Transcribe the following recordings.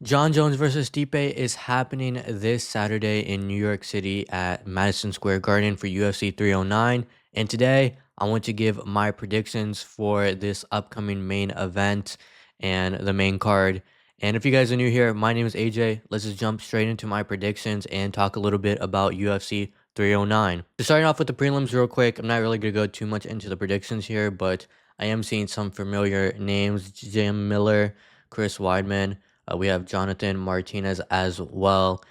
Jon Jones versus Stipe is happening this Saturday in New York City at Madison Square Garden for UFC 309. And today, I want to give my predictions for this upcoming main event and the main card. And if you guys are new here, my name is AJ. Let's just jump straight into my predictions and talk a little bit about UFC 309. So starting off with the prelims real quick, I'm not really going to go too much into the predictions here, but I am seeing some familiar names: Jim Miller, Chris Weidman. We have Jonathan Martinez as well.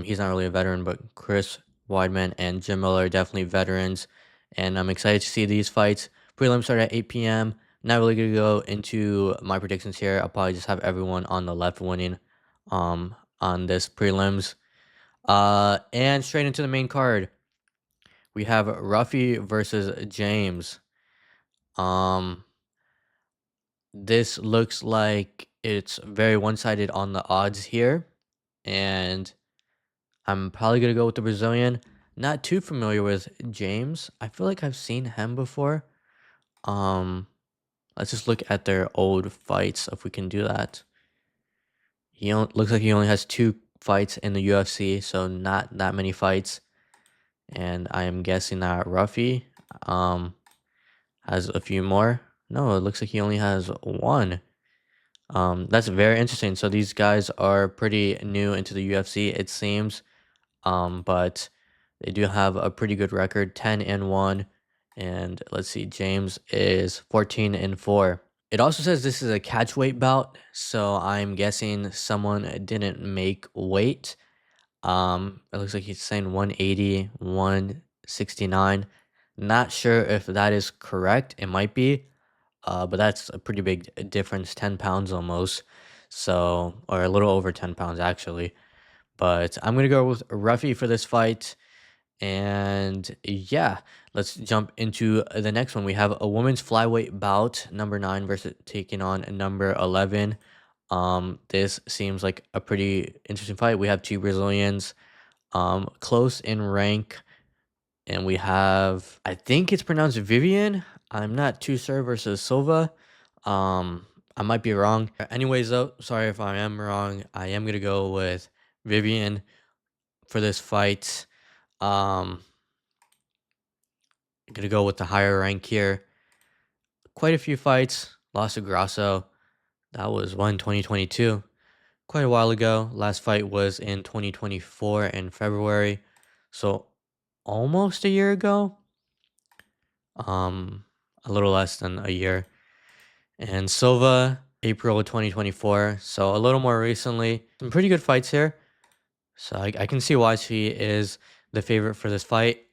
He's not really a veteran, but Chris Weidman and Jim Miller are definitely veterans. And I'm excited to see these fights. Prelims start at 8 p.m. Not really going to go into my predictions here. I'll probably just have everyone on the left winning on this prelims. And straight into the main card, we have Ruffy versus James. Um, this looks like it's very one-sided on the odds here, and I'm probably gonna go with the Brazilian. Not too familiar with James. I feel like I've seen him before. Um, let's just look at their old fights if we can do that. Looks like he only has 2 fights in the UFC, so not that many fights. And I am guessing that Ruffy um has a few more. No, it looks like he only has one. That's very interesting. So these guys are pretty new into the UFC, it seems. But they do have a pretty good record, 10-1. And let's see, James is 14-4. It also says this is a catchweight bout, so I'm guessing someone didn't make weight. It looks like he's saying 180, 169. Not sure if that is correct. It might be. But that's a pretty big difference, 10 pounds almost. So, or a little over 10 pounds actually. But I'm going to go with Ruffy for this fight. And yeah, let's jump into the next one. We have a women's flyweight bout, number 9 versus taking on number 11. This seems like a pretty interesting fight. We have 2 Brazilians, close in rank. And we have, I think it's pronounced Vivian. I'm not too sure versus Silva. I might be wrong. Anyways, though, sorry if I am wrong. I am gonna go with Vivian for this fight. Um, gonna go with the higher rank here. Quite a few fights. Lost to Grasso. That was one 2022. Quite a while ago. Last fight was in 2024 in February. So almost a year ago. Um, a little less than a year. And Silva, April 2024. So a little more recently. Some pretty good fights here. So I can see why she is the favorite for this fight.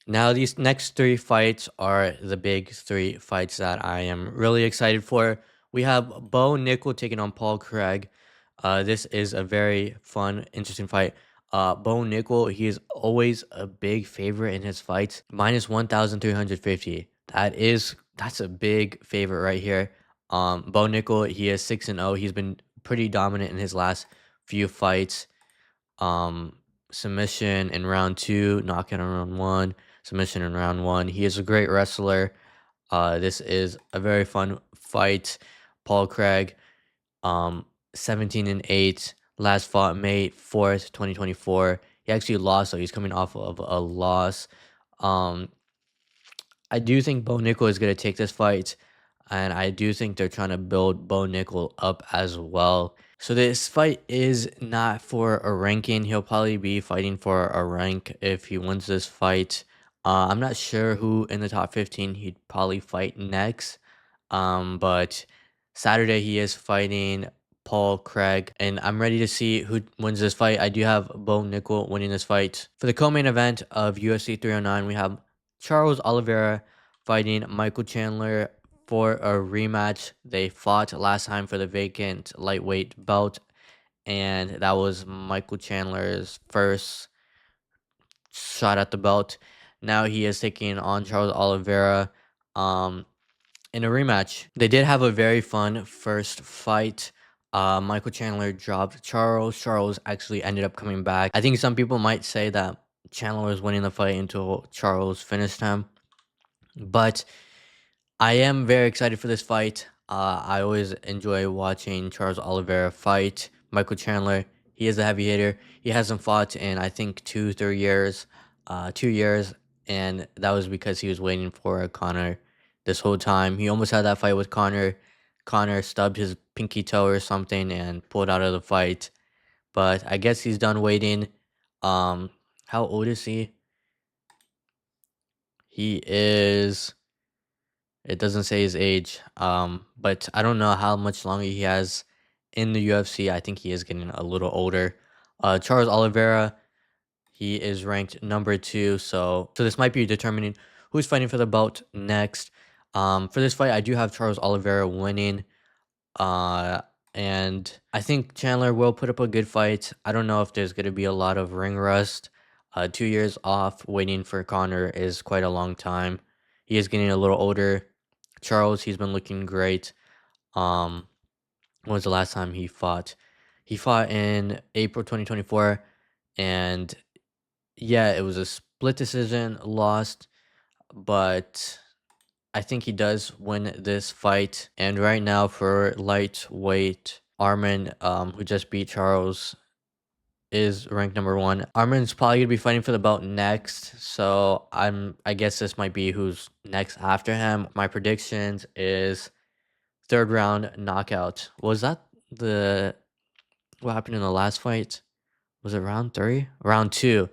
Now, these next 3 fights are the big 3 fights that I am really excited for. We have Bo Nickel taking on Paul Craig. This is a very fun, interesting fight. Bo Nickel, he is always a big favorite in his fights. Minus 1,350. That's a big favorite right here. Bo Nickel, he is 6-0. He's been pretty dominant in his last few fights. Submission in round 2, knockout in round 1, submission in round 1. He is a great wrestler. This is a very fun fight. Paul Craig, 17-8. Last fought May 4th, 2024. He actually lost, so he's coming off of a loss. Um, I do think Bo Nickel is going to take this fight, and I do think they're trying to build Bo Nickel up as well. So this fight is not for a ranking. He'll probably be fighting for a rank if he wins this fight. I'm not sure who in the top 15 he'd probably fight next. But Saturday he is fighting Paul Craig, and I'm ready to see who wins this fight. I do have Bo Nickel winning this fight. For the co-main event of UFC 309, we have Charles Oliveira fighting Michael Chandler for a rematch. They fought last time for the vacant lightweight belt, and that was Michael Chandler's first shot at the belt. Now he is taking on Charles Oliveira in a rematch. They did have a very fun first fight. Michael Chandler dropped Charles. Charles actually ended up coming back. I think some people might say that Chandler was winning the fight until Charles finished him. But I am very excited for this fight. I always enjoy watching Charles Oliveira fight Michael Chandler. He is a heavy hitter. He hasn't fought in I think 2 3 years, 2 years, and that was because he was waiting for Connor this whole time. He almost had that fight with Connor. Connor stubbed his pinky toe or something and pulled out of the fight. But I guess he's done waiting. Um, how old is he? He is. It doesn't say his age. But I don't know how much longer he has in the UFC. I think he is getting a little older. Charles Oliveira, he is ranked number two. So this might be determining who's fighting for the belt next. For this fight, I do have Charles Oliveira winning. Uh, and I think Chandler will put up a good fight. I don't know if there's going to be a lot of ring rust. 2 years off waiting for Connor is quite a long time. He is getting a little older. Charles, he's been looking great. Um, when was the last time he fought? He fought in April 2024, and yeah, it was a split decision, lost, but I think he does win this fight. And right now for lightweight, Armin, who just beat Charles, is ranked number one. Armin's probably gonna be fighting for the belt next, so I guess this might be who's next after him. My predictions is third round knockout. Was that the what happened in the last fight? Was it round three? Round two.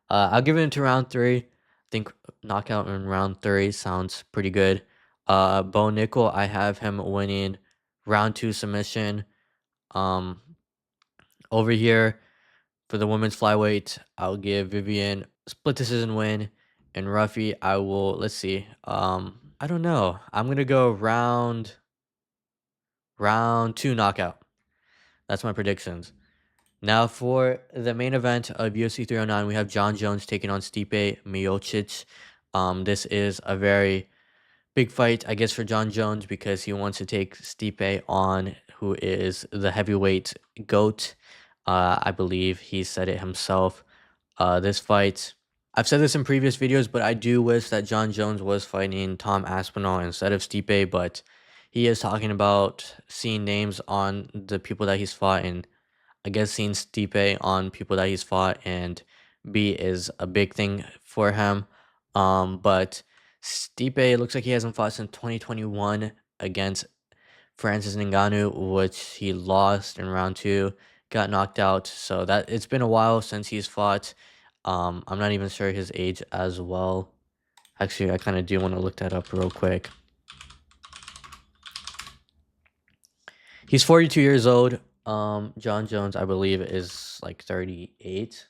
I'll give it into round three. I think knockout in round three sounds pretty good. Bo Nickel, I have him winning round two submission. Um, over here for the women's flyweight, I'll give Vivian split decision win, and Ruffy, I will. Let's see. I don't know. I'm gonna go round two knockout. That's my predictions. Now for the main event of UFC 309, we have Jon Jones taking on Stipe Miocic. This is a very big fight, I guess, for Jon Jones because he wants to take Stipe on, who is the heavyweight goat. I believe he said it himself. This fight, I've said this in previous videos, but I do wish that Jon Jones was fighting Tom Aspinall instead of Stipe. But he is talking about seeing names on the people that he's fought, and I guess seeing Stipe on people that he's fought and B is a big thing for him. But Stipe looks like he hasn't fought since 2021 against Francis Ngannou, which he lost in round two, got knocked out. So that it's been a while since he's fought. I'm not even sure his age as well. Actually, I kind of do want to look that up real quick. He's 42 years old. Jon Jones, I believe, is like 38,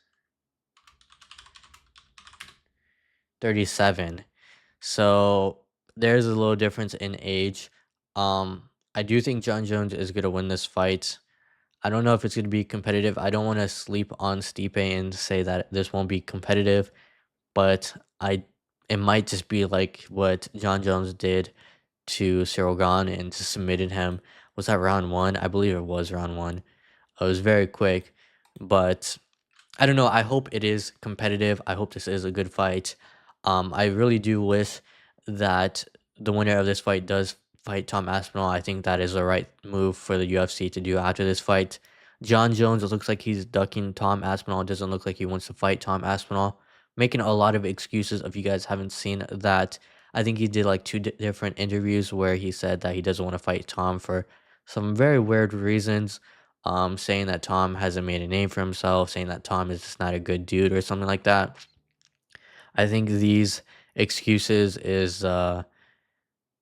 37. So there's a little difference in age. I do think Jon Jones is gonna win this fight. I don't know if it's gonna be competitive. I don't want to sleep on Stipe and say that this won't be competitive, but it might just be like what Jon Jones did to Cyril Gahn and just submitted him. Was that round one? I believe it was round one. It was very quick, but I don't know. I hope it is competitive. I hope this is a good fight. I really do wish that the winner of this fight does fight Tom Aspinall. I think that is the right move for the UFC to do after this fight. Jon Jones, it looks like he's ducking Tom Aspinall. It doesn't look like he wants to fight Tom Aspinall. Making a lot of excuses. If you guys haven't seen that, I think he did like two different interviews where he said that he doesn't want to fight Tom for some very weird reasons, saying that Tom hasn't made a name for himself, saying that Tom is just not a good dude or something like that. I think these excuses is it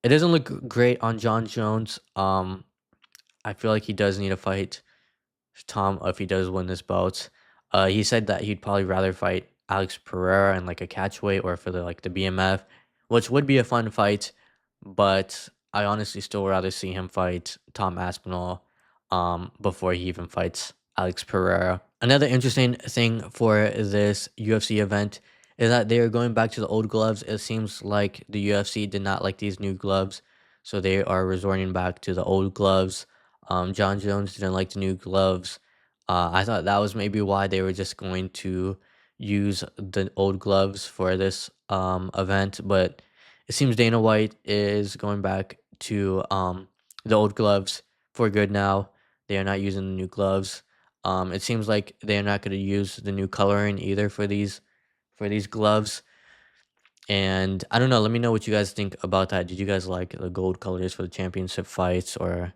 doesn't look great on Jon Jones. I feel like he does need to fight Tom if he does win this bout. He said that he'd probably rather fight Alex Pereira in like a catchweight or for the BMF, which would be a fun fight, but I honestly still rather see him fight Tom Aspinall before he even fights Alex Pereira. Another interesting thing for this UFC event is that they are going back to the old gloves. It seems like the UFC did not like these new gloves, so they are resorting back to the old gloves. Jon Jones didn't like the new gloves. I thought that was maybe why they were just going to use the old gloves for this event, but it seems Dana White is going back to the old gloves for good now. They are not using the new gloves. It seems like they are not going to use the new coloring either for these gloves. And I don't know. Let me know what you guys think about that. Did you guys like the gold colors for the championship fights, or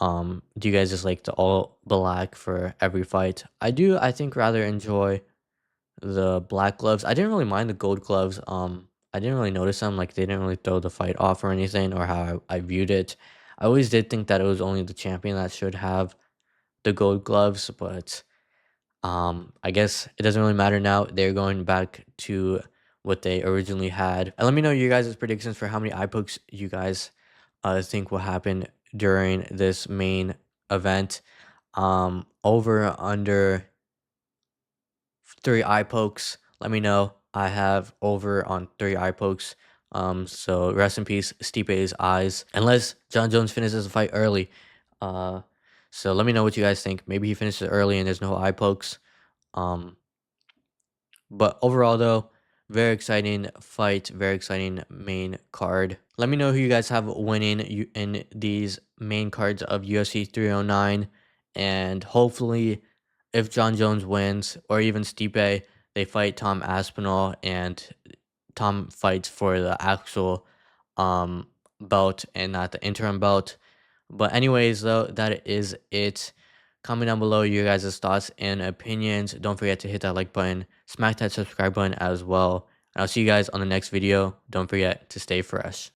do you guys just like the all black for every fight? I do. I think rather enjoy the black gloves. I didn't really mind the gold gloves. I didn't really notice them. Like they didn't really throw the fight off or anything, or how I viewed it. I always did think that it was only the champion that should have the gold gloves, but I guess it doesn't really matter now. They're going back to what they originally had. And let me know you guys' predictions for how many eye pokes you guys think will happen during this main event. Over under 3 eye pokes. Let me know. I have over on 3 eye pokes. So rest in peace, Stipe's eyes. Unless Jon Jones finishes the fight early. Uh, so let me know what you guys think. Maybe he finishes early and there's no eye pokes. Um, but overall, though, very exciting fight, very exciting main card. Let me know who you guys have winning in these main cards of UFC 309. And hopefully, if Jon Jones wins, or even Stipe, they fight Tom Aspinall and Tom fights for the actual um, belt and not the interim belt. But anyways, though, that is it. Comment down below your guys' thoughts and opinions. Don't forget to hit that like button, smack that subscribe button as well. And I'll see you guys on the next video. Don't forget to stay fresh.